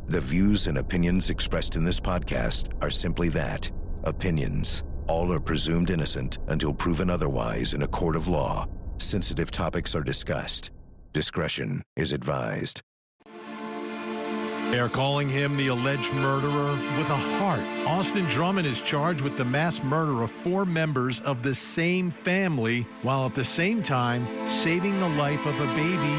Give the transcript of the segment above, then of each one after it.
The views and opinions expressed in this podcast are simply that, opinions. All are presumed innocent until proven otherwise in a court of law. Sensitive topics are discussed. Discretion is advised. They're calling him the alleged murderer with a heart. Austin Drummond is charged with the mass murder of 4 members of the same family, while at the same time saving the life of a baby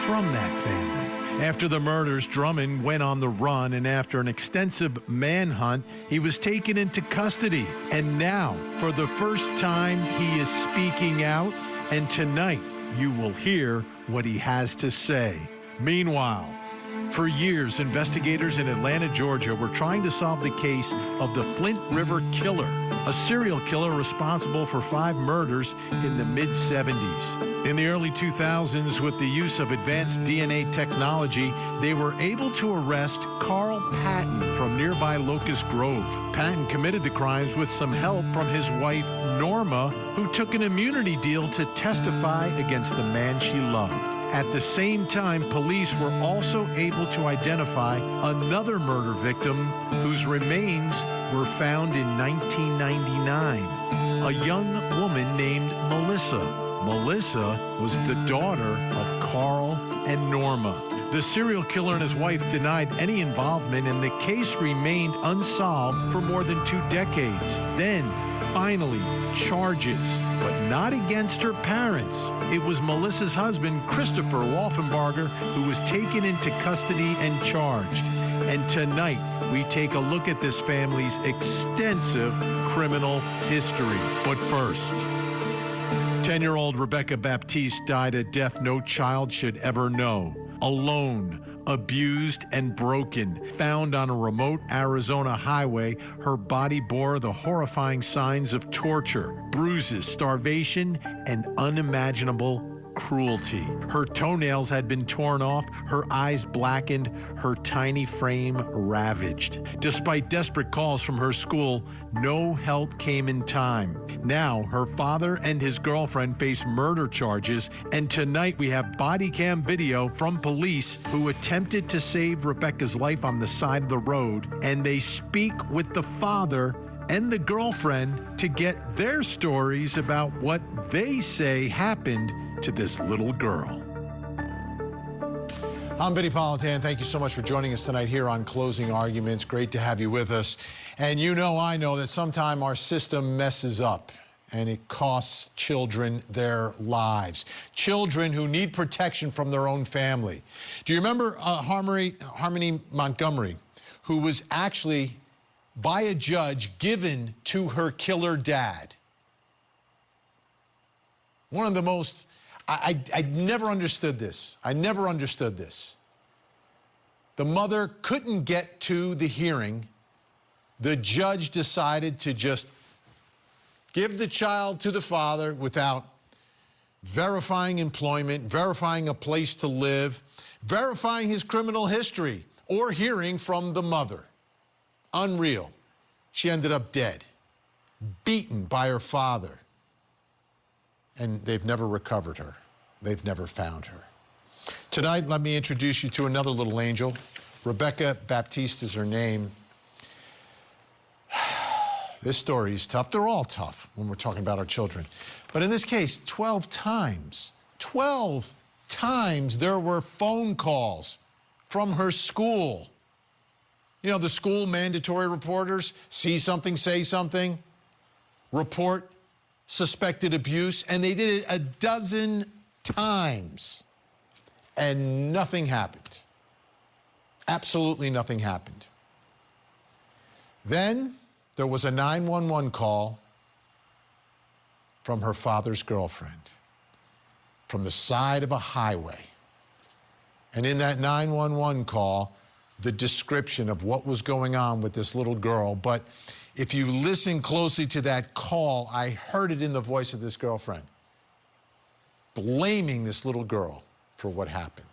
from that family. After the murders, Drummond went on the run, and after an extensive manhunt, he was taken into custody. And now, for the first time, he is speaking out, and tonight you will hear what he has to say. Meanwhile, for years, investigators in Atlanta, Georgia were trying to solve the case of the Flint River Killer, a serial killer responsible for 5 murders in the mid-70s. In the early 2000s, with the use of advanced DNA technology, they were able to arrest Carl Patton from nearby Locust Grove. Patton committed the crimes with some help from his wife, Norma, who took an immunity deal to testify against the man she loved. At the same time, police were also able to identify another murder victim whose remains were found in 1999, a young woman named Melissa. Melissa was the daughter of Carl and Norma. The serial killer and his wife denied any involvement, and the case remained unsolved for more than 2 decades. Then, finally, charges, but not against her parents. It was Melissa's husband, Christopher Wolfenbarger, who was taken into custody and charged. And tonight, we take a look at this family's extensive criminal history. But first, 10-year-old Rebekah Baptiste died a death no child should ever know. Alone, abused and broken, found on a remote Arizona highway, her body bore the horrifying signs of torture, bruises, starvation, and unimaginable cruelty. Her toenails had been torn off, her eyes blackened, her tiny frame ravaged. Despite desperate calls from her school, no help came in time. Now, her father and his girlfriend face murder charges, and tonight we have body cam video from police who attempted to save Rebekah's life on the side of the road, and they speak with the father and the girlfriend to get their stories about what they say happened to this little girl. I'm Vinnie Politan. Thank you so much for joining us tonight here on Closing Arguments. Great to have you with us. And you know, I know that sometimes our system messes up and it costs children their lives. Children who need protection from their own family. Do you remember Harmony Montgomery, who was actually by a judge given to her killer dad? One of the most, I never understood this. I never understood this. The mother couldn't get to the hearing. The judge decided to just give the child to the father without verifying employment, verifying a place to live, verifying his criminal history, or hearing from the mother. Unreal. She ended up dead, beaten by her father. And they've never recovered her. They've never found her. Tonight, let me introduce you to another little angel. Rebekah Baptiste is her name. This story is tough. They're all tough when we're talking about our children. But in this case, 12 times there were phone calls from her school. You know, the school mandatory reporters, see something, say something, report suspected abuse, and they did it 12 times, and nothing happened. Absolutely nothing happened. Then there was a 911 call from her father's girlfriend from the side of a highway. And in that 911 call, the description of what was going on with this little girl. But if you listen closely to that call, I heard it in the voice of this girlfriend, blaming this little girl for what happened.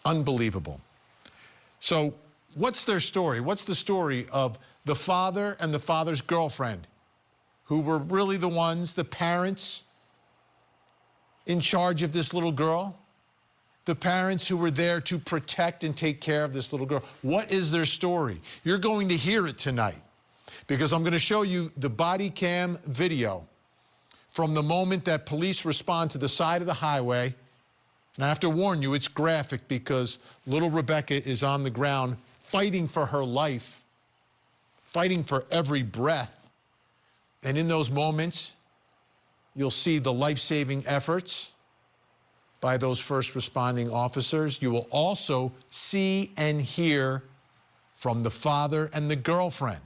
Unbelievable. So what's their story? What's the story of the father and the father's girlfriend, who were really the ones, the parents, in charge of this little girl? the parents who were there to protect and take care of this little girl. What is their story? You're going to hear it tonight because I'm going to show you the body cam video from the moment that police respond to the side of the highway. And I have to warn you, it's graphic because little Rebekah is on the ground fighting for her life, fighting for every breath. And in those moments, you'll see the life-saving efforts by those first responding officers. You will also see and hear from the father and the girlfriend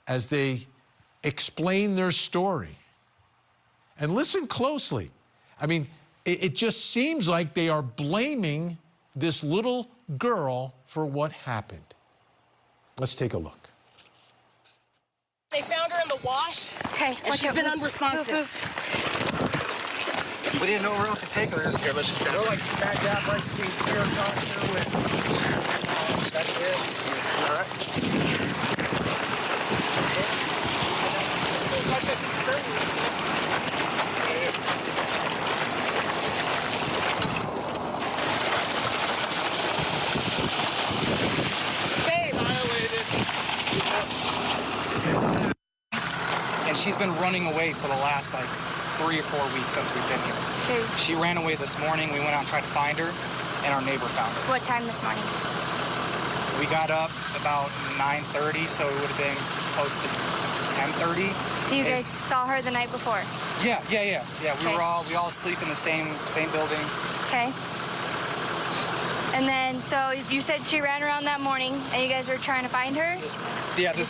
as they explain their story. And listen closely. I mean, it just seems like they are blaming this little girl for what happened. Let's take a look. They found her in the wash. Okay, and she's been unresponsive. We didn't know where else to take her. Let's just go. We're like stacked out right between here and that's it. All right. And she's been running away for the last, like, 3 or 4 weeks since we've been here. Okay. She ran away this morning. We went out and tried to find her, and our neighbor found her. What time this morning? We got up about 9:30, so it would have been close to 10:30. So you guys saw her the night before? Yeah. Okay. We all sleep in the same building. Okay. And then, so you said she ran around that morning, and you guys were trying to find her? This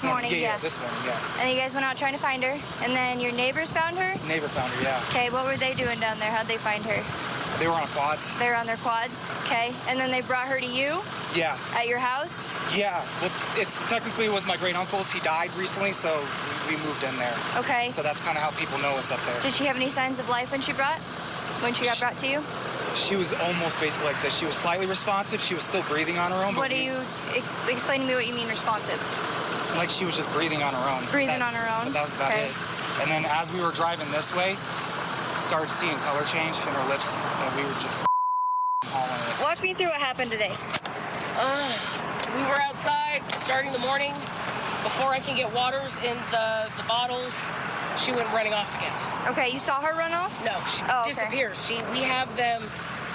morning. Yeah, this morning, yeah. And you guys went out trying to find her, and then your neighbors found her? Neighbor found her, yeah. Okay, what were they doing down there? How'd they find her? They were on quads. They were on their quads, okay. And then they brought her to you? Yeah. At your house? Yeah, well, technically was my great uncle's. He died recently, so we moved in there. Okay. So that's kind of how people know us up there. Did she have any signs of life when she got brought to you? She was almost basically like this. She was slightly responsive. She was still breathing on her own. What do you, explain to me what you mean responsive. Like she was just breathing on her own. Breathing on her own? But that was about it. And then as we were driving this way, started seeing color change in her lips, and we were just hauling it. Walk me through what happened today. We were outside starting the morning. Before I can get waters in the bottles, she went running off again. Okay, you saw her run off? No, she disappears. We have them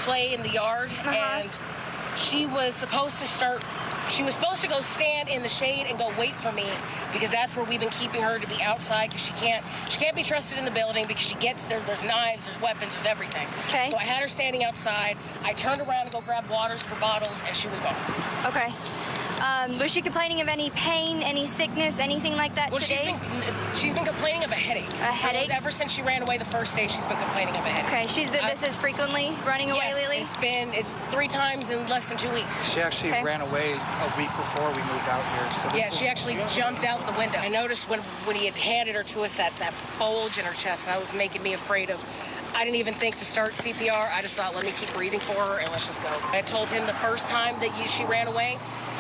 play in the yard, and she was supposed to go stand in the shade and go wait for me because that's where we've been keeping her to be outside because she can't be trusted in the building because she gets there. There's knives, there's weapons, there's everything. Okay. So I had her standing outside. I turned around to go grab waters for bottles, and she was gone. Okay. Was she complaining of any pain, any sickness, anything like that today? She's been complaining of a headache. A headache? Ever since she ran away the first day, she's been complaining of a headache. Okay, this is frequently running away lately? It's 3 times in less than 2 weeks. She actually ran away a week before we moved out here. So she actually jumped out the window. I noticed when he had handed her to us that bulge in her chest, and that was making me afraid of. I didn't even think to start CPR. I just thought, let me keep breathing for her and let's just go. I told him the first time that she ran away,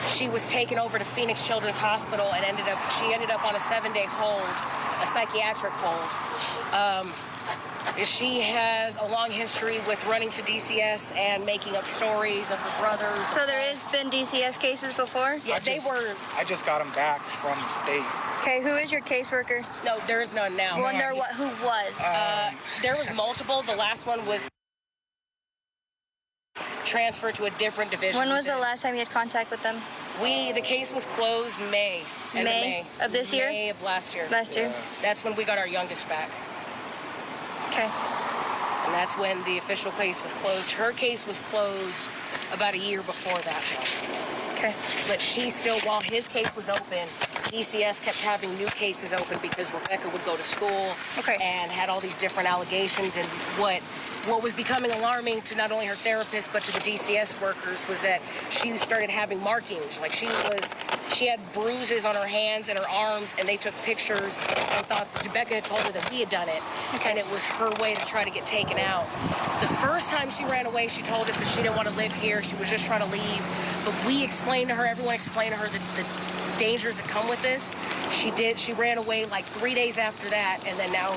she was taken over to Phoenix Children's Hospital and she ended up on a 7-day hold, a psychiatric hold. She has a long history with running to DCS and making up stories of her brothers. So there has been DCS cases before? Yeah, I just got them back from the state. Okay, who is your caseworker? No, there is none now. Who was? There was multiple. The last one was transferred to a different division. When was the last time you had contact with them? The case was closed May. May of this year? May of last year. Last year? That's when we got our youngest back. Okay. And that's when the official case was closed. Her case was closed about a year before that. Okay. But she still, while his case was open, DCS kept having new cases open because Rebekah would go to school and had all these different allegations. And what was becoming alarming to not only her therapist but to the DCS workers was that she started having markings. Like she had bruises on her hands and her arms, and they took pictures and thought Rebekah had told her that he had done it. And it was her way to try to get taken out. The first time she ran away, she told us that she didn't want to live here. She was just trying to leave. But we explained to her, everyone explained to her the dangers that come with this. She ran away like 3 days after that, and then now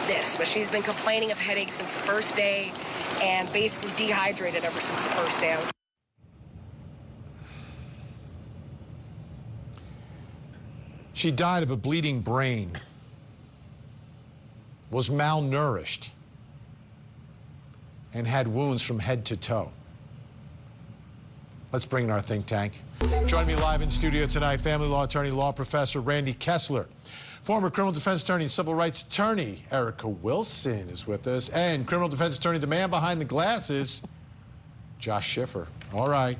this. But she's been complaining of headaches since the first day and basically dehydrated ever since the first day. She died of a bleeding brain, was malnourished, and had wounds from head to toe. Let's bring in our think tank. Joining me live in studio tonight, family law attorney, law professor Randy Kessler. Former criminal defense attorney and civil rights attorney Erica Wilson is with us. And criminal defense attorney, the man behind the glasses, Josh Schiffer. All right.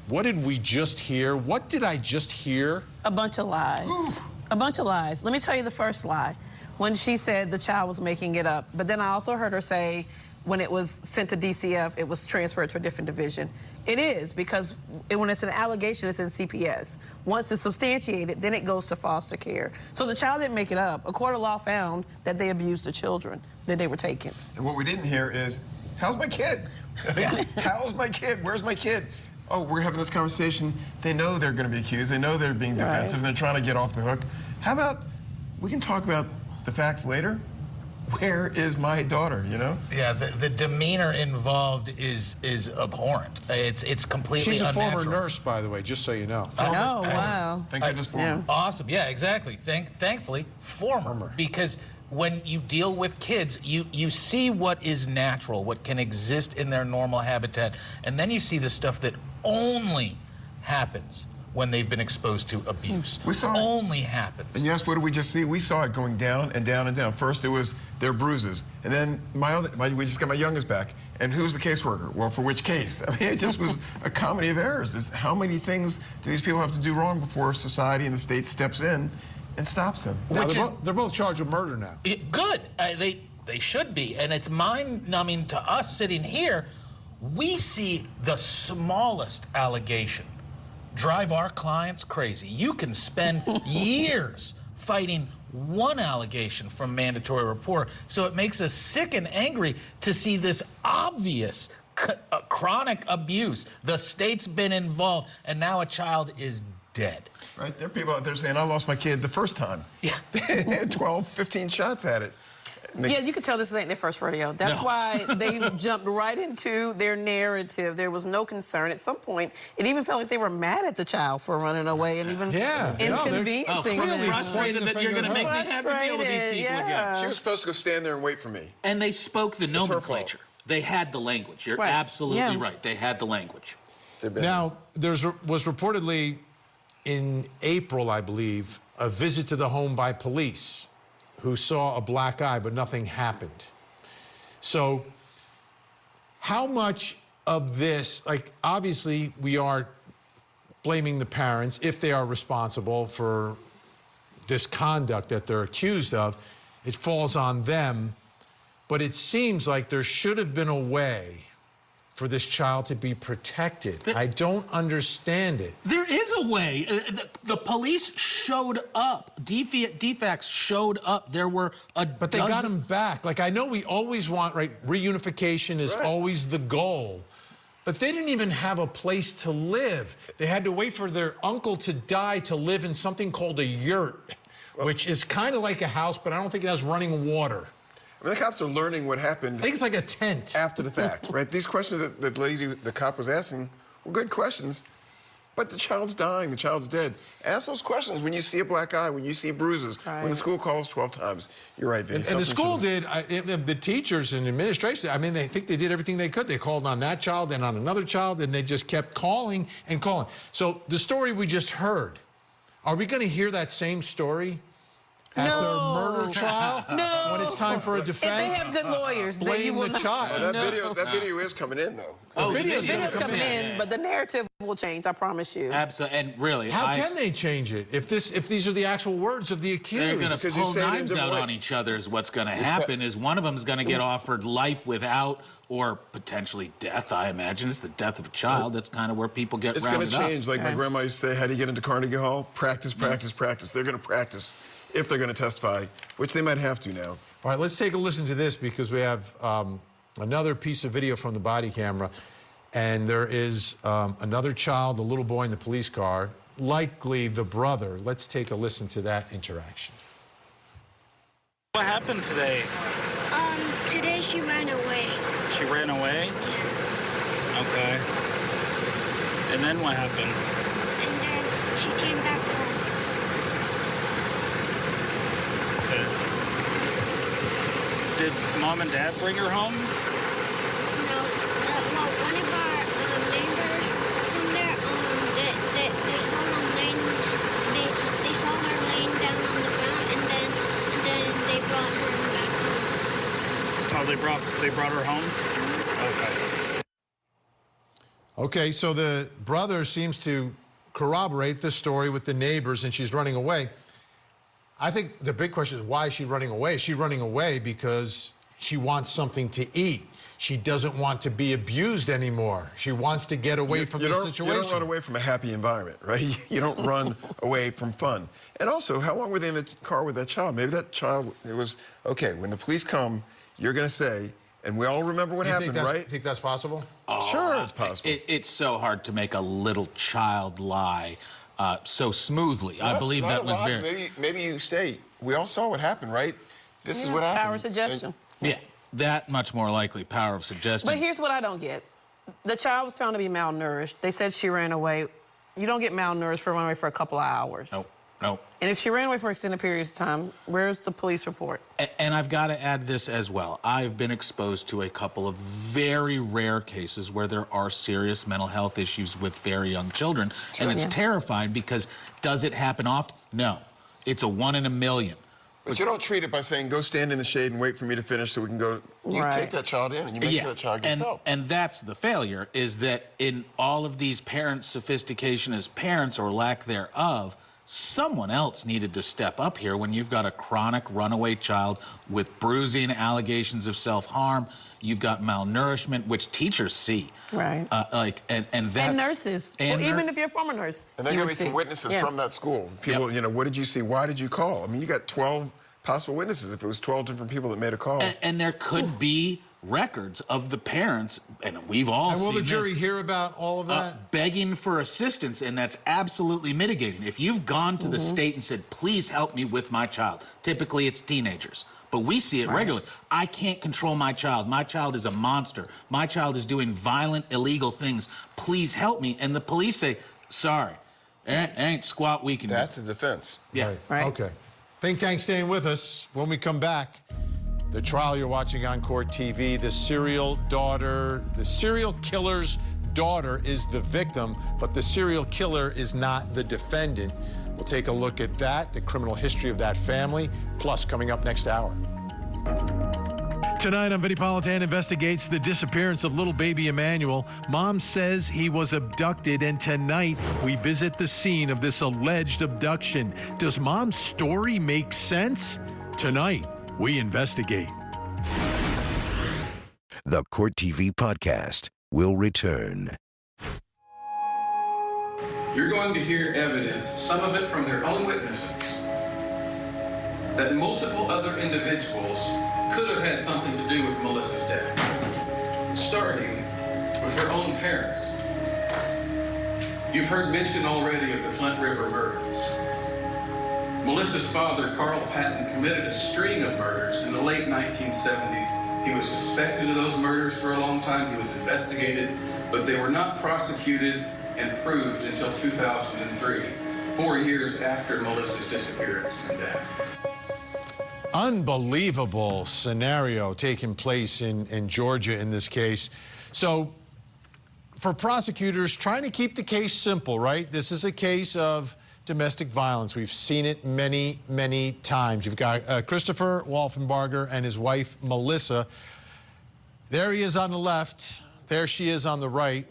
What did we just hear? What did I just hear? A bunch of lies. Ooh. A bunch of lies. Let me tell you the first lie. When she said the child was making it up. But then I also heard her say when it was sent to DCF, it was transferred to a different division. It is, because when it's an allegation, it's in CPS. Once it's substantiated, then it goes to foster care. So the child didn't make it up. A court of law found that they abused the children that they were taking. And what we didn't hear is, how's my kid? How's my kid? Where's my kid? Oh, we're having this conversation. They know they're going to be accused. They know they're being defensive. Right. They're trying to get off the hook. How about we can talk about the facts later? Where is my daughter, you know? Yeah, the demeanor involved is abhorrent. It's completely unnatural. She's a former nurse, by the way, just so you know. Oh, wow. Thank goodness former. Yeah. Awesome, yeah, exactly. Thankfully, former. Because when you deal with kids, you see what is natural, what can exist in their normal habitat, and then you see the stuff that only happens when they've been exposed to abuse. We saw only happens. And yes, what did we just see? We saw it going down and down and down. First, it was their bruises, and then we just got my youngest back. And who's the caseworker? Well, for which case? I mean, it just was a comedy of errors. It's how many things do these people have to do wrong before society and the state steps in and stops them? Now, they're both charged with murder now. Good. They should be, and it's mind-numbing to us sitting here. We see the smallest allegation drive our clients crazy. You can spend years fighting one allegation from mandatory report, so it makes us sick and angry to see this obvious chronic abuse. The state's been involved, and now a child is dead. Right? There are people out there saying, I lost my kid the first time. Yeah. They had 12, 15 shots at it. Yeah, you can tell this ain't their first rodeo. That's why they jumped right into their narrative. There was no concern. At some point, it even felt like they were mad at the child for running away and even inconveniencing them. Frustrated that you're going to make me have to deal with these people again. She was supposed to go stand there and wait for me. And they spoke the nomenclature. They had the language. You're absolutely right. They had the language. Now, was reportedly in April, I believe, a visit to the home by police who saw a black eye, but nothing happened. So how much of this, like, obviously we are blaming the parents if they are responsible for this conduct that they're accused of, it falls on them, but it seems like there should have been a way for this child to be protected. I don't understand it. There is a way. The police showed up. DFACS showed up. There were But they got him back. Like, I know we always want, reunification is always the goal. But they didn't even have a place to live. They had to wait for their uncle to die to live in something called a yurt, which is kind of like a house, but I don't think it has running water. I mean, the cops are learning what happened. I think it's like a tent. After the fact, right? These questions that the cop was asking were good questions, but the child's dying, the child's dead. Ask those questions when you see a black eye, when you see bruises, when the school calls 12 times. You're right, Vinnie. And the school did, the teachers and administration, I mean, they think they did everything they could. They called on that child and on another child, and they just kept calling and calling. So the story we just heard, are we going to hear that same story at their murder trial? No. When it's time for a defense? If they have good lawyers, blame the child. That video is coming in, though. The video's coming in, but the narrative will change, I promise you. Absolutely, and really. How can they change it if these are the actual words of the accused? They're going to pull knives out on each other is what's going to happen. Is one of them is going to get offered life without or potentially death, I imagine. It's the death of a child. That's kind of where people get rounded up. It's going to change. Like my grandma used to say, how do you get into Carnegie Hall? Practice, practice, practice. They're going to practice if they're going to testify, which they might have to now. All right, let's take a listen to this because we have another piece of video from the body camera. And there is another child, a little boy in the police car. likely the brother. Let's take a listen to that interaction. What happened today? Today she ran away. She ran away? Yeah. Okay. And then what happened? And then she came back home. Okay. Did mom and dad bring her home? No. Well, one of our neighbors from there, they saw them laying, they saw her laying down on the ground, and then they brought her back home. Oh, they brought her home? Okay. Okay, so the brother seems to corroborate this story with the neighbors, and she's running away. I think the big question is, why is she running away? Is she running away because she wants something to eat? She doesn't want to be abused anymore. She wants to get away from this situation. You don't run away from a happy environment, right? You don't run away from fun. And also, how long were they in the car with that child? Maybe that child, it was, okay, when the police come, you're going to say, and we all remember what happened, right? You think that's possible? Oh, sure, it's possible. It's so hard to make a little child lie so smoothly. I believe that was very... Maybe you say, we all saw what happened, right? This is what happened. Power of suggestion. Yeah, that much more likely, power of suggestion. But here's what I don't get. The child was found to be malnourished. They said she ran away. You don't get malnourished for running away for a couple of hours. Nope, nope. And if she ran away for extended periods of time, where's the police report? And I've got to add this as well. I've been exposed to a couple of very rare cases where there are serious mental health issues with very young children. Sure, and it's terrifying because does it happen often? No. It's a 1 in a million. But you don't treat it by saying, go stand in the shade and wait for me to finish so we can go. You take that child in and you make sure that child gets help. And that's the failure, is that in all of these parents' sophistication as parents or lack thereof, someone else needed to step up here when you've got a chronic runaway child with bruising, allegations of self-harm. You've got malnourishment, which teachers see. Right. And that's... And nurses. And even if you're a former nurse. And there are going to be some witnesses from that school. People, you know, what did you see? Why did you call? I mean, you got 12 possible witnesses if it was 12 different people that made a call. And there could be records of the parents, and we've all seen this. And will the jury hear about all of that? Begging for assistance, and that's absolutely mitigating. If you've gone to the state and said, please help me with my child, typically it's teenagers, but we see it regularly. I can't control my child. My child is a monster. My child is doing violent, illegal things. Please help me. And the police say, sorry, there ain't squat we can do. That's a defense. Yeah. Right. Okay. Think Tank staying with us. When we come back, the trial you're watching on Court TV, the serial killer's daughter is the victim, but the serial killer is not the defendant. We'll take a look at that, the criminal history of that family, plus coming up next hour. Tonight on Vinnie Politan investigates the disappearance of little baby Emmanuel. Mom says he was abducted, and tonight we visit the scene of this alleged abduction. Does Mom's story make sense? Tonight, we investigate. The Court TV podcast will return. You're going to hear evidence, some of it from their own witnesses, that multiple other individuals could have had something to do with Melissa's death, starting with her own parents. You've heard mention already of the Flint River murders. Melissa's father, Carl Patton, committed a string of murders in the late 1970s. He was suspected of those murders for a long time. He was investigated, but they were not prosecuted and proved until 2003, 4 years after Melissa's disappearance and death. Unbelievable scenario taking place in Georgia in this case. So for prosecutors, trying to keep the case simple, right? This is a case of domestic violence. We've seen it many, many times. You've got Christopher Wolfenbarger and his wife, Melissa. There he is on the left. There she is on the right.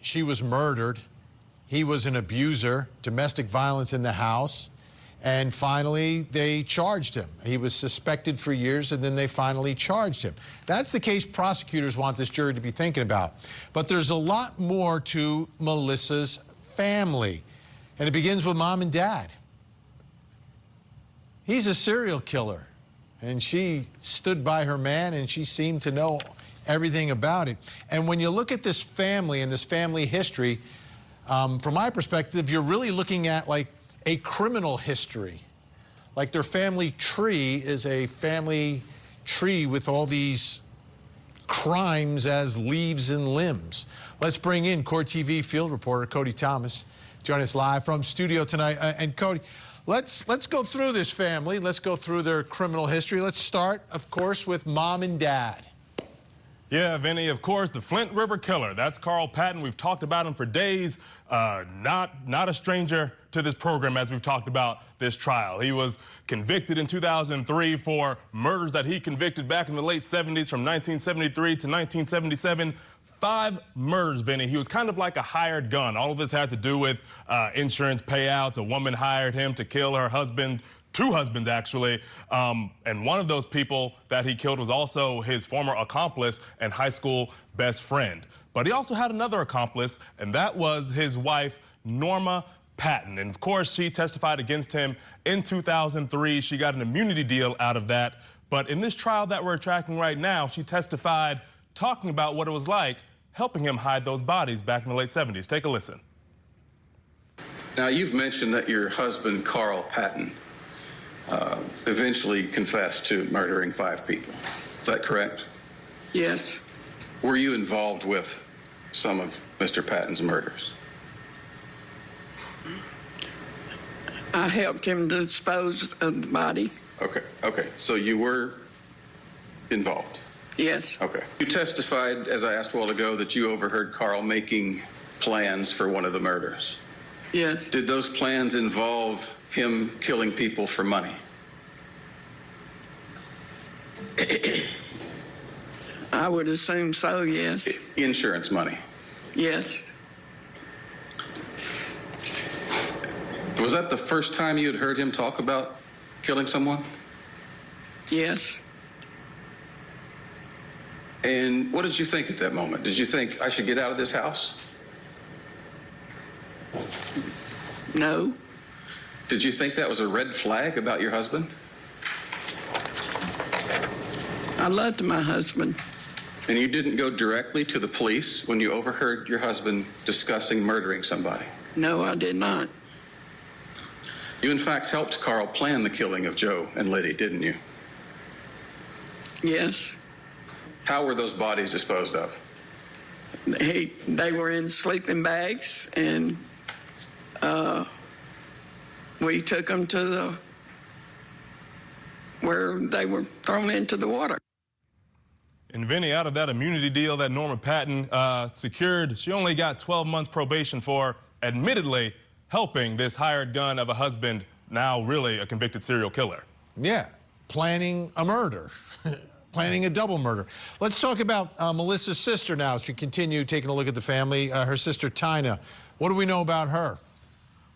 She was murdered. He was an abuser, domestic violence in the house. And finally, they charged him. He was suspected for years, and then they finally charged him. That's the case prosecutors want this jury to be thinking about. But there's a lot more to Melissa's family. And it begins with mom and dad. He's a serial killer. And she stood by her man, and she seemed to know everything about it. And when you look at this family and this family history, From my perspective, you're really looking at like a criminal history. Like their family tree is a family tree with all these crimes as leaves and limbs. Let's bring in Court TV field reporter Cody Thomas, join us live from studio tonight. And Cody, let's go through this family. Let's go through their criminal history. Let's start, of course, with mom and dad. Yeah, Vinny, of course, the Flint River Killer. That's Carl Patton. We've talked about him for days. Not a stranger to this program as we've talked about this trial. He was convicted in 2003 for murders that he convicted back in the late 70s from 1973 to 1977. 5 murders, Vinny. He was kind of like a hired gun. All of this had to do with insurance payouts. A woman hired him to kill her husband. 2 husbands, actually, and one of those people that he killed was also his former accomplice and high school best friend. But he also had another accomplice, and that was his wife, Norma Patton. And of course, she testified against him in 2003. She got an immunity deal out of that. But in this trial that we're tracking right now, she testified talking about what it was like helping him hide those bodies back in the late 70s. Take a listen. Now, you've mentioned that your husband, Carl Patton, eventually confessed to murdering 5 people. Is that correct? Yes. Were you involved with some of Mr. Patton's murders? I helped him dispose of the bodies. Okay. So you were involved? Yes. Okay. You testified, as I asked a while ago, that you overheard Carl making plans for one of the murders. Yes. Did those plans involve him killing people for money? I would assume so, yes. Insurance money? Yes. Was that the first time you had heard him talk about killing someone? Yes. And what did you think at that moment? Did you think, I should get out of this house? No. Did you think that was a red flag about your husband? I loved my husband. And you didn't go directly to the police when you overheard your husband discussing murdering somebody? No, I did not. You, in fact, helped Carl plan the killing of Joe and Liddy, didn't you? Yes. How were those bodies disposed of? They were in sleeping bags, and we took them to where they were thrown into the water. And Vinny, out of that immunity deal that Norma Patton secured, she only got 12 months probation for admittedly helping this hired gun of a husband, now really a convicted serial killer. Yeah, planning a murder, planning a double murder. Let's talk about Melissa's sister now as we continue taking a look at the family. Her sister, Tina. What do we know about her?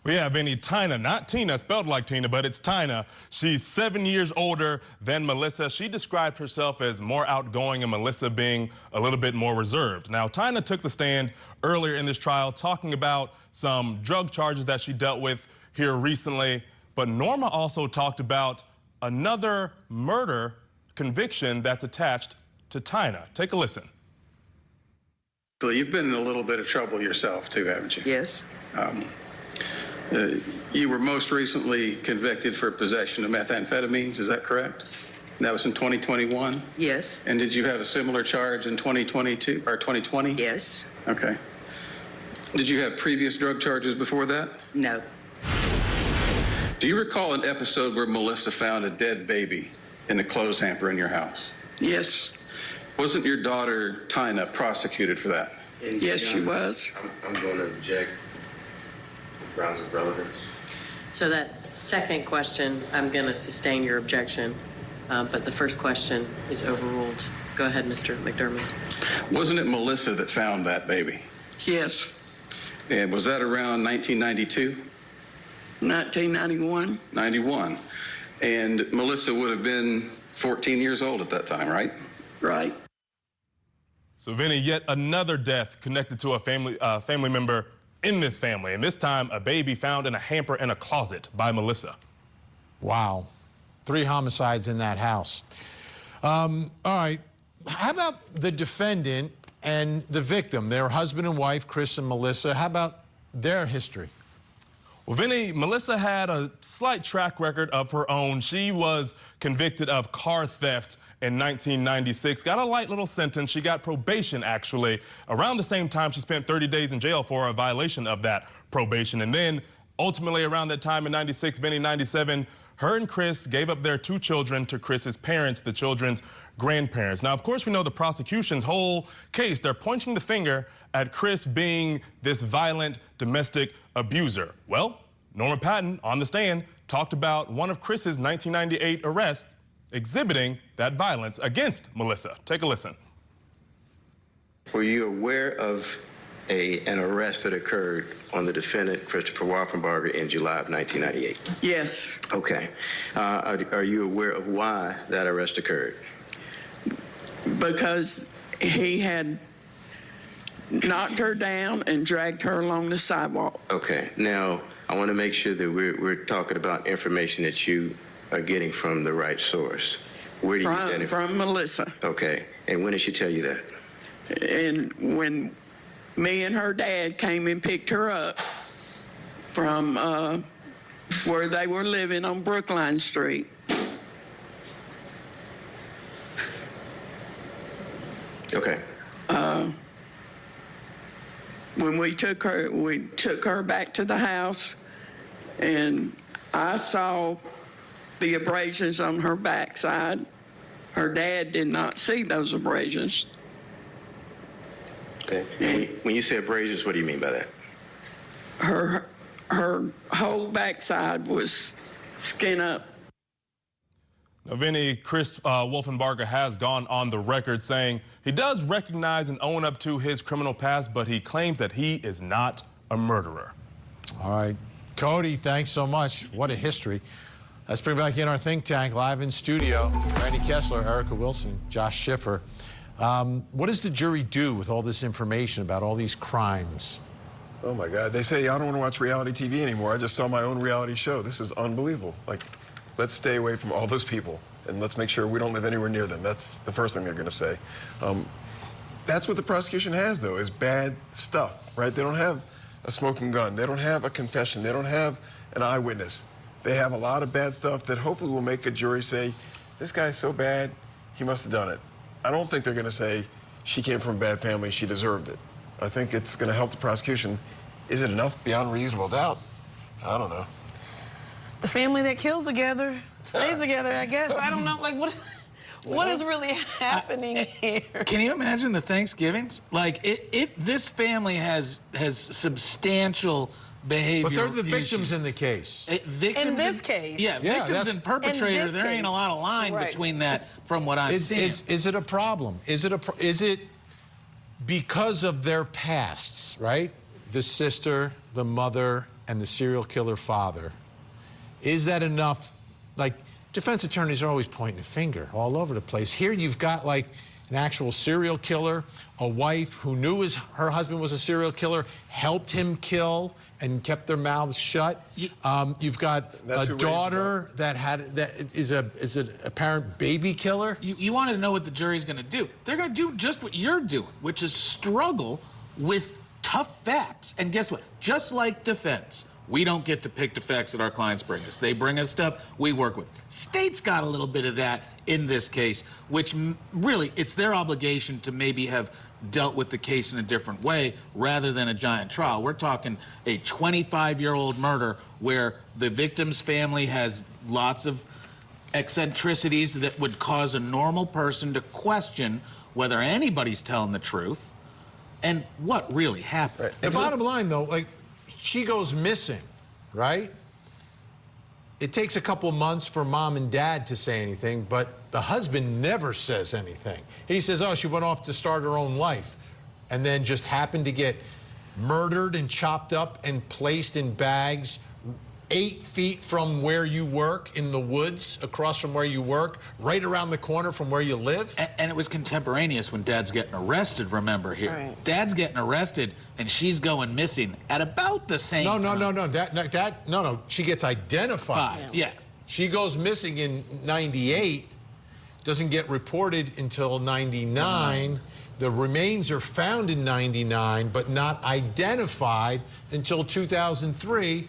Well, yeah, Vinny, Tina, not Tina, spelled like Tina, but it's Tina. She's 7 years older than Melissa. She described herself as more outgoing and Melissa being a little bit more reserved. Now, Tina took the stand earlier in this trial talking about some drug charges that she dealt with here recently, but Norma also talked about another murder conviction that's attached to Tina. Take a listen. You've been in a little bit of trouble yourself, too, haven't you? Yes. You were most recently convicted for possession of methamphetamines, is that correct? And that was in 2021? Yes. And did you have a similar charge in 2022 or 2020? Yes. Okay. Did you have previous drug charges before that? No. Do you recall an episode where Melissa found a dead baby in a clothes hamper in your house? Yes. Wasn't your daughter, Tina, prosecuted for that? Yes, she was. I'm going to object. Grounds of relevance. So that second question, I'm going to sustain your objection, but the first question is overruled. Go ahead, Mr. McDermott. Wasn't it Melissa that found that baby? Yes. And was that around 1992? 1991. 91. And Melissa would have been 14 years old at that time, right? Right. So, Vinny, yet another death connected to a family member in this family, and this time a baby found in a hamper in a closet by Melissa. Wow. 3 homicides in that house. All right. How about the defendant and the victim, their husband and wife, Chris and Melissa? How about their history. Well, Vinnie, Melissa had a slight track record of her own. She was convicted of car theft in 1996, got a light little sentence. She got probation, actually. Around the same time, she spent 30 days in jail for a violation of that probation. And then, ultimately, around that time in 96, Vinnie, 97, her and Chris gave up their 2 children to Chris's parents, the children's grandparents. Now, of course, we know the prosecution's whole case. They're pointing the finger at Chris being this violent domestic abuser. Well, Norma Patton, on the stand, talked about one of Chris's 1998 arrests exhibiting that violence against Melissa. Take a listen. Were you aware of an arrest that occurred on the defendant, Christopher Wolfenbarger, in July of 1998? Yes. Okay. Are you aware of why that arrest occurred? Because he had knocked her down and dragged her along the sidewalk. Okay. Now, I want to make sure that we're talking about information that you are getting from the right source. Where do you get that information? From Melissa. Okay. And when did she tell you that? And when me and her dad came and picked her up from where they were living on Brookline Street. Okay. When we took her back to the house, and I saw the abrasions on her backside. Her dad did not see those abrasions. Okay. When you say abrasions, what do you mean by that? Her whole backside was skin up. Now, Vinnie, Chris Wolfenbarger has gone on the record saying he does recognize and own up to his criminal past, but he claims that he is not a murderer. All right. Cody, thanks so much. What a history. Let's bring back in our think tank live in studio. Randy Kessler, Erica Wilson, Josh Schiffer. What does the jury do with all this information about all these crimes? Oh, my God. They say, I don't want to watch reality TV anymore. I just saw my own reality show. This is unbelievable. Like, let's stay away from all those people, and let's make sure we don't live anywhere near them. That's the first thing they're going to say. That's what the prosecution has, though, is bad stuff, right? They don't have a smoking gun. They don't have a confession. They don't have an eyewitness. They have a lot of bad stuff that hopefully will make a jury say, this guy's so bad, he must have done it. I don't think they're going to say, she came from a bad family, she deserved it. I think it's going to help the prosecution. Is it enough beyond reasonable doubt? I don't know. The family that kills together stays together, I guess. I don't know, like, what is really happening here? Can you imagine the Thanksgivings? Like, this family has substantial behavior. But they're the victims in the case. In this case. Yeah, victims and perpetrators, there ain't a lot of line between that from what I've seen. Is it a problem? Is it because of their pasts, right? The sister, the mother, and the serial killer father. Is that enough? Like, defense attorneys are always pointing a finger all over the place. Here you've got, like, an actual serial killer, a wife who knew her husband was a serial killer, helped him kill, and kept their mouths shut. You've got a daughter that is an apparent baby killer. You wanted to know what the jury's going to do. They're going to do just what you're doing, which is struggle with tough facts. And guess what? Just like defense, we don't get to pick the facts that our clients bring us. They bring us stuff we work with. State's got a little bit of that in this case, which really, it's their obligation to maybe have dealt with the case in a different way rather than a giant trial. We're talking a 25-year-old murder where the victim's family has lots of eccentricities that would cause a normal person to question whether anybody's telling the truth and what really happened. The bottom line, though, like, she goes missing, right? It takes a couple of months for mom and dad to say anything, but the husband never says anything. He says, oh, she went off to start her own life, and then just happened to get murdered and chopped up and placed in bags 8 feet from where you work, in the woods, across from where you work, right around the corner from where you live. And it was contemporaneous when Dad's getting arrested, remember here. Right. Dad's getting arrested, and she's going missing at about the same time. No. She gets identified. Yeah. She goes missing in 98, doesn't get reported until 99. The remains are found in 99, but not identified until 2003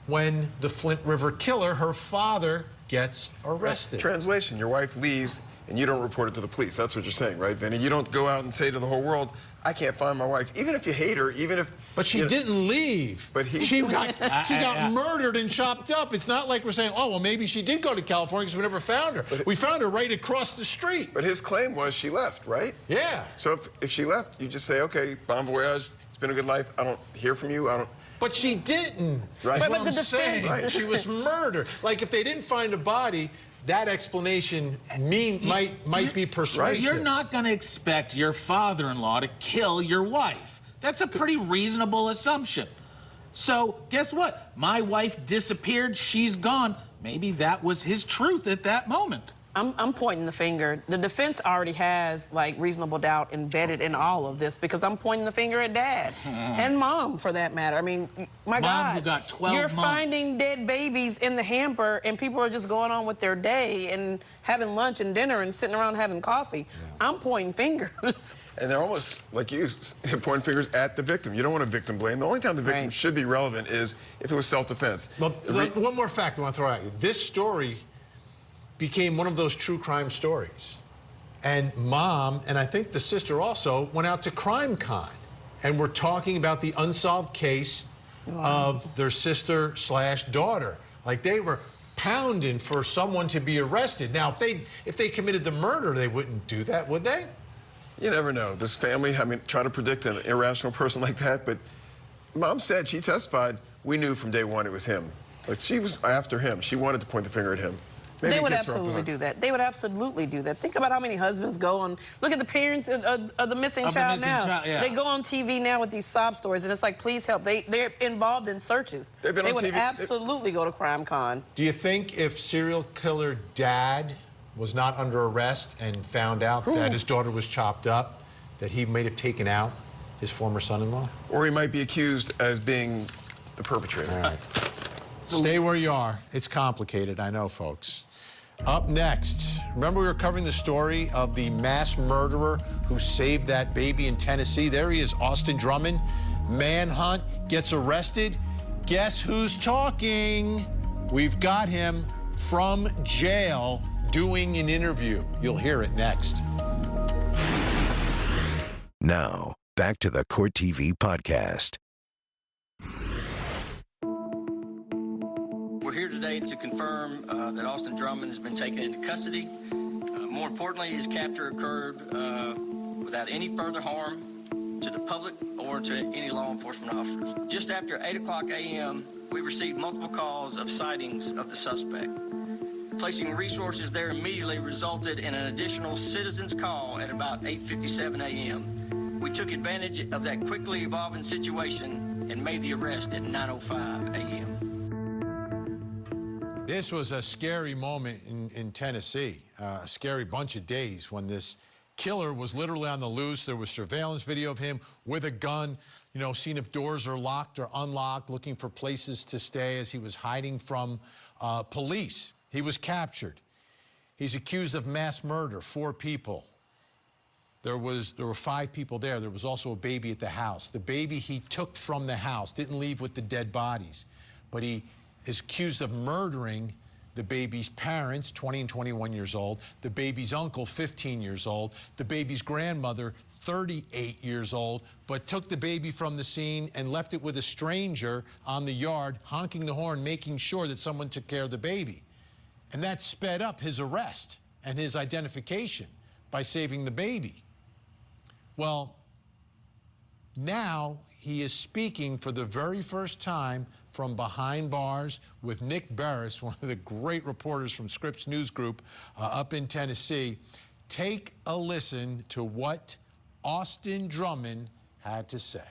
when the Flint River killer, her father, gets arrested. Translation, your wife leaves and you don't report it to the police. That's what you're saying, right, Vinny? You don't go out and say to the whole world, I can't find my wife. Even if you hate her, even if... But she didn't leave. But she got murdered and chopped up. It's not like we're saying, oh, well, maybe she did go to California because we never found her. We found her right across the street. But his claim was she left, right? Yeah. So if she left, you just say, okay, bon voyage, it's been a good life. I don't hear from you. I don't... But she didn't. Right. That's what I'm saying. Right. She was murdered. Like, if they didn't find a body, that explanation might be persuasive. You're not going to expect your father-in-law to kill your wife. That's a pretty reasonable assumption. So, guess what? My wife disappeared. She's gone. Maybe that was his truth at that moment. I'm pointing the finger. The defense already has, like, reasonable doubt embedded in all of this because I'm pointing the finger at Dad and Mom, for that matter. I mean, my God. Mom, who got 12 You're months. finding dead babies in the hamper, and people are just going on with their day and having lunch and dinner and sitting around having coffee. Yeah. I'm pointing fingers. And they're almost, like you, pointing fingers at the victim. You don't want a victim blame. The only time the victim should be relevant is if it was self-defense. Well, one more fact I want to throw at you. This story became one of those true crime stories. And Mom, and I think the sister also, went out to CrimeCon and were talking about the unsolved case of their sister/daughter. Like, they were pounding for someone to be arrested. Now, if they committed the murder, they wouldn't do that, would they? You never know. This family, I mean, trying to predict an irrational person like that, but Mom said, she testified, we knew from day one it was him. Like, she was after him. She wanted to point the finger at him. Maybe they would absolutely do that. They would absolutely do that. Think about how many husbands go on. Look at the parents of the missing child now. They go on TV now with these sob stories, and it's like, please help. They're involved in searches. They would absolutely go to CrimeCon. Do you think if serial killer Dad was not under arrest and found out that his daughter was chopped up, that he might have taken out his former son-in-law? Or he might be accused as being the perpetrator. All right. Stay where you are. It's complicated, I know, folks. Up next, remember we were covering the story of the mass murderer who saved that baby in Tennessee? There he is, Autumn Drummond. Manhunt, gets arrested. Guess who's talking? We've got him from jail doing an interview. You'll hear it next. Now, back to the Court TV podcast. We're here today to confirm that Autumn Drummond has been taken into custody. More importantly, his capture occurred without any further harm to the public or to any law enforcement officers. Just after 8:00 a.m., we received multiple calls of sightings of the suspect. Placing resources there immediately resulted in an additional citizen's call at about 8:57 a.m. We took advantage of that quickly evolving situation and made the arrest at 9:05 a.m. This was a scary moment in Tennessee, a scary bunch of days when this killer was literally on the loose. There was surveillance video of him with a gun, you know, seeing if doors are locked or unlocked, looking for places to stay as he was hiding from police. He was captured. He's accused of mass murder, 4 people. There were 5 people there. There was also a baby at the house. The baby he took from the house, didn't leave with the dead bodies, but he is accused of murdering the baby's parents, 20 and 21 years old, the baby's uncle, 15 years old, the baby's grandmother, 38 years old, but took the baby from the scene and left it with a stranger on the yard, honking the horn, making sure that someone took care of the baby. And that sped up his arrest and his identification by saving the baby. Well, now he is speaking for the very first time from behind bars with Nick Barris, one of the great reporters from Scripps News Group up in Tennessee. Take a listen to what Autumn Drummond had to say.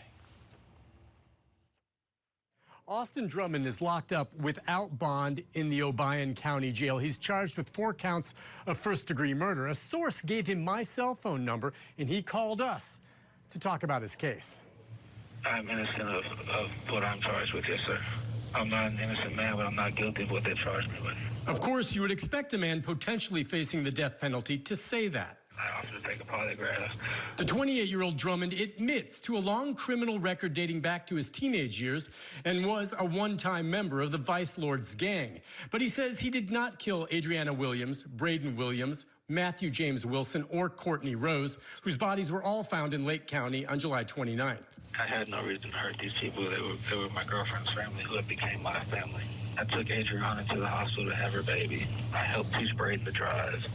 Autumn Drummond is locked up without bond in the Obion County Jail. He's charged with 4 counts of first-degree murder. A source gave him my cell phone number, and he called us to talk about his case. I'm innocent of what I'm charged with, yes, sir. I'm not an innocent man, but I'm not guilty of what they charged me with. Of course, you would expect a man potentially facing the death penalty to say that. I offered to take a polygraph. The 28-year-old Drummond admits to a long criminal record dating back to his teenage years and was a one-time member of the Vice Lords gang. But he says he did not kill Adriana Williams, Braden Williams, Matthew James Wilson, or Courtney Rose, whose bodies were all found in Lake County on July 29th. I had no reason to hurt these people. They were my girlfriend's family who had became my family. I took Adriana to the hospital to have her baby. I helped teach Braden to drive.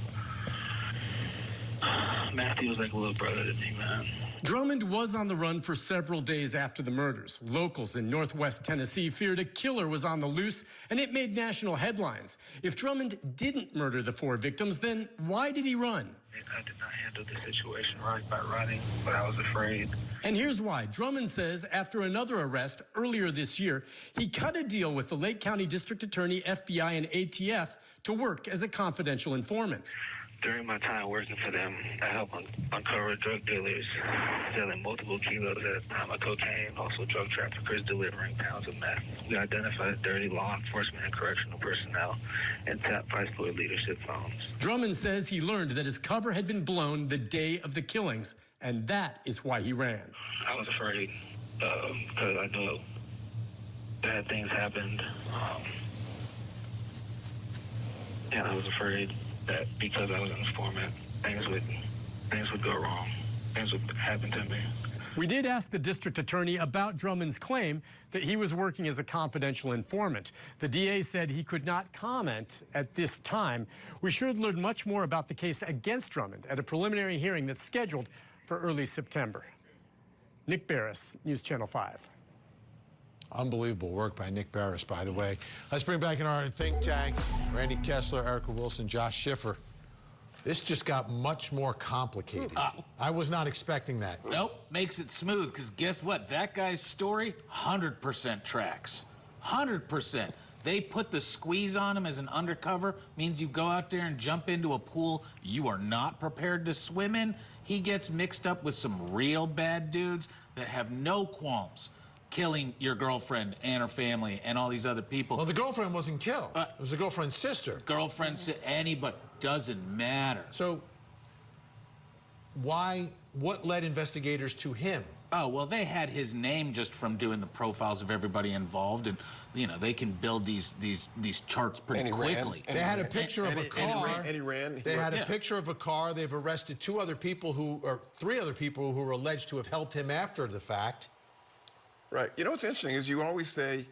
Matthew was like a little brother to me, man. Drummond was on the run for several days after the murders. Locals in Northwest Tennessee feared a killer was on the loose, and it made national headlines. If Drummond didn't murder the 4 victims, then why did he run? I did not handle the situation right by running, but I was afraid. And here's why. Drummond says after another arrest earlier this year, he cut a deal with the Lake County District Attorney, FBI, and ATF to work as a confidential informant. During my time working for them, I helped uncover drug dealers selling multiple kilos at a time of cocaine, also drug traffickers delivering pounds of meth. We identified dirty law enforcement and correctional personnel and tapped Vice Lord leadership phones. Drummond says he learned that his cover had been blown the day of the killings, and that is why he ran. I was afraid because I knew bad things happened, and I was afraid that because I was an informant, things would go wrong. Things would happen to me. We did ask the district attorney about Drummond's claim that he was working as a confidential informant. The DA said he could not comment at this time. We should learn much more about the case against Drummond at a preliminary hearing that's scheduled for early September. Nick Barris, News Channel 5. Unbelievable work by Nick Barris, by the way. Let's bring back in our think tank Randy Kessler, Erica Wilson, Josh Schiffer. This just got much more complicated. I was not expecting that. Nope, makes it smooth, because guess what? That guy's story, 100% tracks. 100%. They put the squeeze on him as an undercover, means you go out there and jump into a pool you are not prepared to swim in. He gets mixed up with some real bad dudes that have no qualms killing your girlfriend and her family and all these other people. Well, the girlfriend wasn't killed. It was the girlfriend's sister. Anybody, doesn't matter. So what led investigators to him? Oh, well, they had his name just from doing the profiles of everybody involved, and, you know, they can build these charts pretty quickly. They had a picture of a car. And he ran. They had a picture of a car. They've arrested 3 other people who were alleged to have helped him after the fact. Right. You know what's interesting is you always say,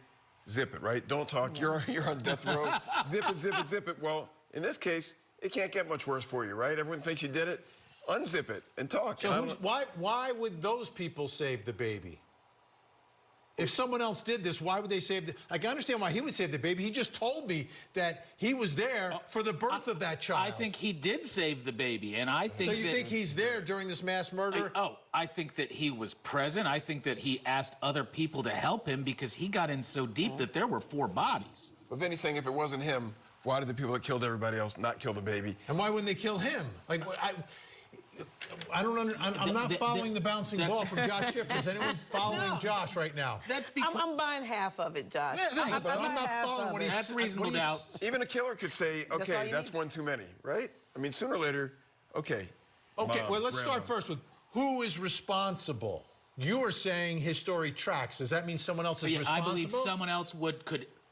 zip it, right? Don't talk. You're on death row. Zip it, zip it, zip it. Well, in this case, it can't get much worse for you, right? Everyone thinks you did it. Unzip it and talk. So why would those people save the baby? If someone else did this, why would they save the... I can understand why he would save the baby. He just told me that he was there for the birth of that child. I think he did save the baby, and I think So you think he's there during this mass murder? I think that he was present. I think that he asked other people to help him because he got in so deep that there were 4 bodies. But Vinny's saying if it wasn't him, why did the people that killed everybody else not kill the baby? And why wouldn't they kill him? Like, I don't I'm not following the bouncing ball from Josh Schiffer. Is anyone following Josh right now? That's because I'm buying half of it, Josh. Yeah, I'm not following what he's... That's reasonable doubt. Even a killer could say, okay, that's one too many, right? I mean, sooner or later, okay. Okay, well, let's start first with who is responsible. You are saying his story tracks. Does that mean someone else is responsible? I believe someone else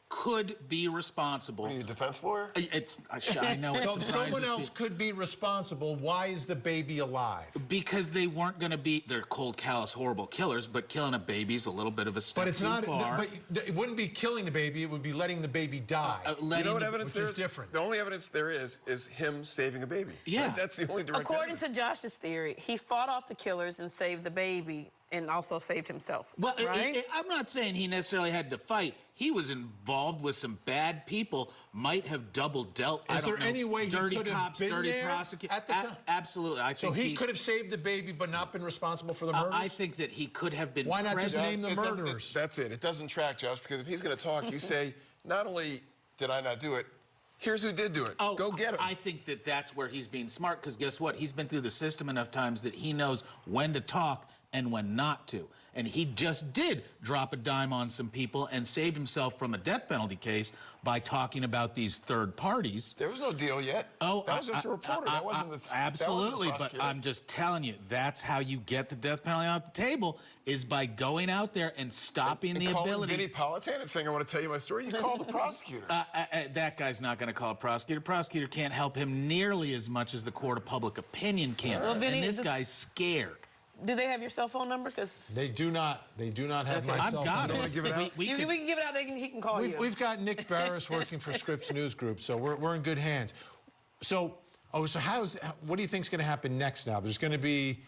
could be responsible. Are you a defense lawyer? I know. So someone else could be responsible. Why is the baby alive? Because they weren't going to be, they're cold, callous, horrible killers, but killing a baby's a little bit of a step But it's too not, far. but it wouldn't be killing the baby, it would be letting the baby die. You know what evidence there is? Different. The only evidence there is him saving a baby. Yeah. That's the only direct According evidence. to Josh's theory, he fought off the killers and saved the baby and also saved himself. Well, right? I'm not saying he necessarily had to fight. He was involved with some bad people, might have double dealt. Is there any way he could have been there at the time? Absolutely. I think he could have saved the baby but not been responsible for the murders? I think that he could have been Why not present? just name the murderers? That's it. It doesn't track, Josh, because if he's going to talk, you say, not only did I not do it, here's who did do it. Go get him. I think that that's where he's being smart, because guess what? He's been through the system enough times that he knows when to talk and when not to. And he just did drop a dime on some people and save himself from a death penalty case by talking about these third parties. There was no deal yet. Oh, that was just a reporter. That wasn't the absolutely. That wasn't the but I'm just telling you, that's how you get the death penalty off the table, is by going out there and stopping the ability. Vinnie Politan and saying, "I want to tell you my story." You call the prosecutor. That guy's not going to call a prosecutor. Prosecutor can't help him nearly as much as the court of public opinion can. Well, Vinnie, and this guy's scared. Do they have your cell phone number? Because they do not. They do not have my cell phone. I've got it. Give it out? We can give it out. He can call you. We've got Nick Barris working for Scripps News Group, so we're in good hands. So what do you think is going to happen next now? There's going to be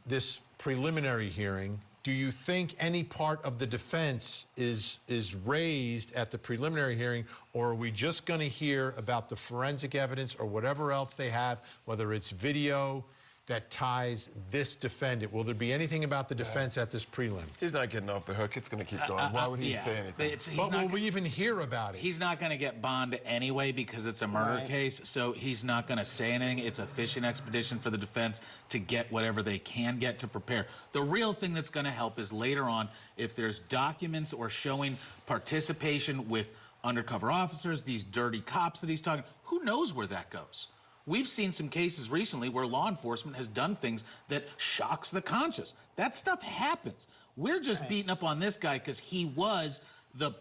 this preliminary hearing. Do you think any part of the defense is raised at the preliminary hearing, or are we just going to hear about the forensic evidence or whatever else they have, whether it's video that ties this defendant? Will there be anything about the defense at this prelim? He's not getting off the hook. It's going to keep going. Why would he say anything? But will we even hear about it? He's not going to get bond anyway because it's a murder case, so he's not going to say anything. It's a fishing expedition for the defense to get whatever they can get to prepare. The real thing that's going to help is later on, if there's documents or showing participation with undercover officers, these dirty cops that he's talking, who knows where that goes? We've seen some cases recently where law enforcement has done things that shocks the conscience. That stuff happens. We're just beating up on this guy because he was the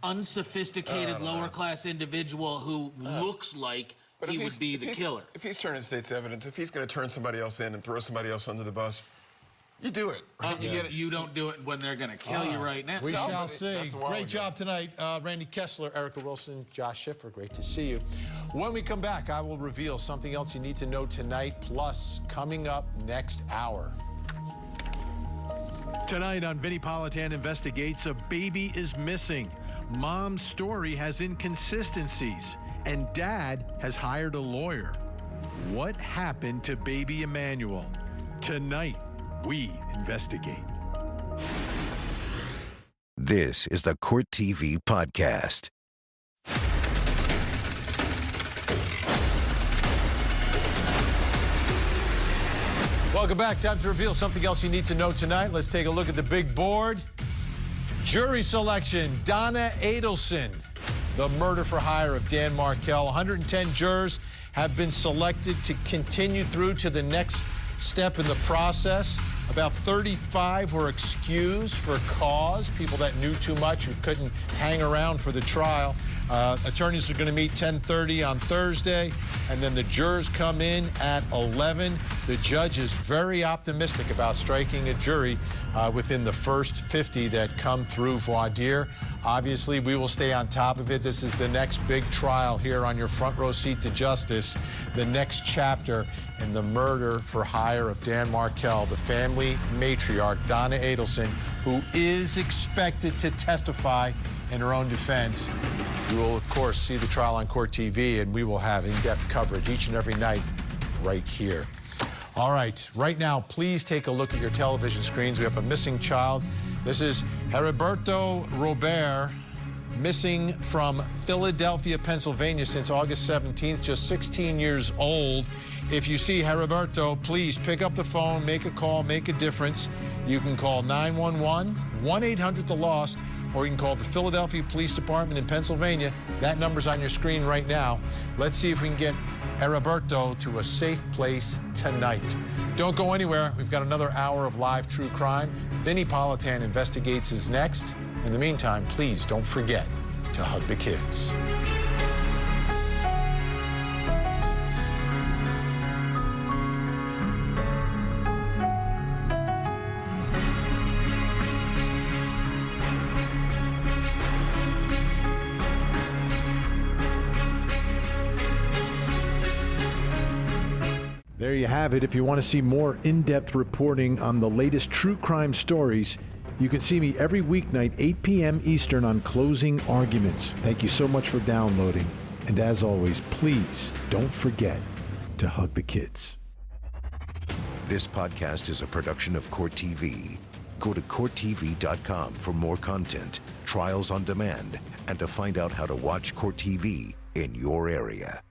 unsophisticated lower-class individual who looks like he would be the killer. If he's turning state's evidence, if he's going to turn somebody else in and throw somebody else under the bus, you do it. You don't do it when they're going to kill you right now. We shall see. Great job tonight, Randy Kessler, Erica Wilson, Josh Schiffer. Great to see you. When we come back, I will reveal something else you need to know tonight, plus coming up next hour. Tonight on Vinnie Politan Investigates, a baby is missing. Mom's story has inconsistencies, and Dad has hired a lawyer. What happened to baby Emmanuel? Tonight, we investigate. This is the Court TV Podcast. Welcome back. Time to reveal something else you need to know tonight. Let's take a look at the big board. Jury selection, Donna Adelson. The murder for hire of Dan Markel. 110 jurors have been selected to continue through to the next step in the process. About 35 were excused for cause, people that knew too much who couldn't hang around for the trial. Attorneys are going to meet 10:30 on Thursday, and then the jurors come in at 11. The judge is very optimistic about striking a jury within the first 50 that come through voir dire. Obviously, we will stay on top of it. This is the next big trial here on your front row seat to justice, the next chapter in the murder for hire of Dan Markel, the family matriarch, Donna Adelson, who is expected to testify in her own defense. You will, of course, see the trial on Court TV, and we will have in-depth coverage each and every night right here. All right, right now, please take a look at your television screens. We have a missing child. This is Heriberto Robert, missing from Philadelphia, Pennsylvania since August 17th, just 16 years old. If you see Heriberto, please pick up the phone, make a call, make a difference. You can call 911, 1-800-THE-LOST, or you can call the Philadelphia Police Department in Pennsylvania. That number's on your screen right now. Let's see if we can get Heriberto to a safe place tonight. Don't go anywhere. We've got another hour of live true crime. Vinnie Politan Investigates is next. In the meantime, please don't forget to hug the kids. There you have it. If you want to see more in-depth reporting on the latest true crime stories, you can see me every weeknight, 8 p.m. Eastern on Closing Arguments. Thank you so much for downloading. And as always, please don't forget to hug the kids. This podcast is a production of Court TV. Go to CourtTV.com for more content, trials on demand, and to find out how to watch Court TV in your area.